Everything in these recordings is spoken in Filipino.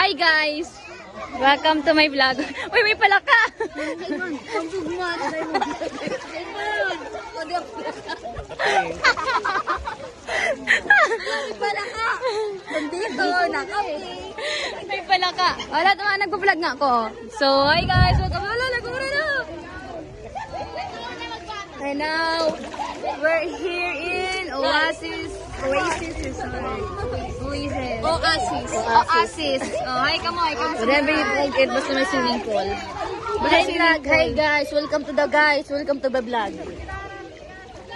Hi guys! Welcome to my vlog. Uy, may palaka! May palaka. Wala naman, nagpa-vlog nga ako. So, hi guys! Welcome to my vlog. And now, we're here in Oasis Resort. Oasis. Oh, hi, come on. Whatever you think, it was my swimming pool. Hi guys, welcome to the vlog.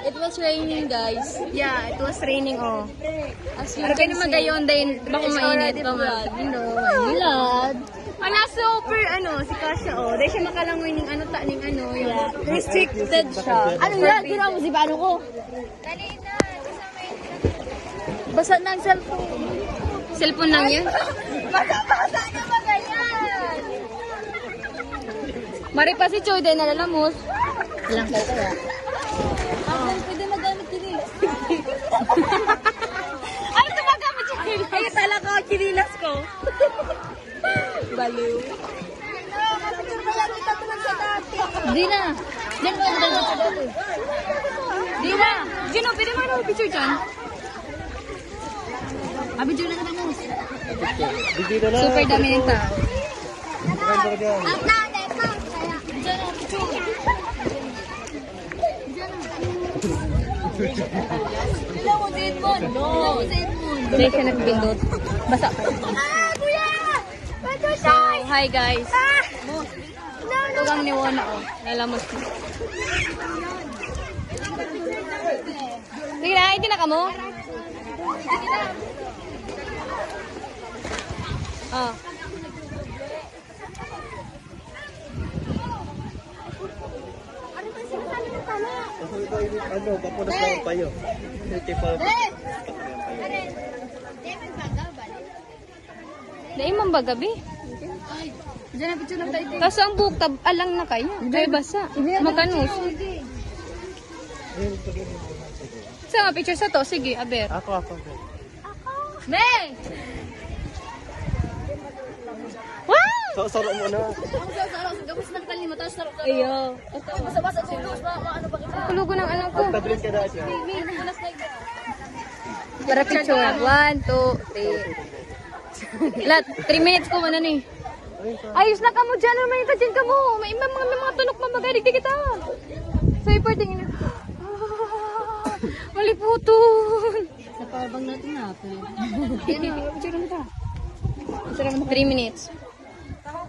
It was raining, guys. Yeah, it was raining oh. As you can see. Magayon din, baka mainit pa man. Milad. Ang super, si Kasha, dahil siya makalangoy ng yung Restricted siya. Ano yan? Ginawa mo si Bano ko? Basa na ang cellphone. Cellphone lang yan. Basa na ba ganyan? Mari pa si Choy, dahil nalalamos. Ilang kayo kaya? Pwede magamit din eh. Ano ito magamit siya? Ay, talaga ako, chinilas ko. Baliw. Di na. Diyan mo ang dalawa sa dati. Di na. Gino, pwede mo ano picture dyan? Abidyo na ka mo. Super dami ng tao. Ilang mo din mo. No. Dahil siya nagbindot. Basa pa. Kuya! So, hi guys. Tugang ni Wona nalamos ko. Sige na, hindi na ka mo? Oh. Papunas lang ang payo. Dahil man ba gabi? Diyan na picture lang tayo. Kaso ang buhok alang na kayo. Kaya basa. Makanus. Sa mga picture sa to, sige, aber. Ako. May! Wow! Saro mo na. Gabos ng kalima, tapos sarap ka. Ayo. Basa-basa tulos, ano ba kita? Kulugo ng ano ko. Tablet ka na siya. Para picture. 1, 2, 3. Lahat, 3 minutes ko man ni. Ayos na ka mo dyan. May ka dyan ka mo. May mga tunok mamagalig di kita. So, iparting ina. Maliputon. Sa pabang natin na. Yan na, picture na kita. 3 minutes.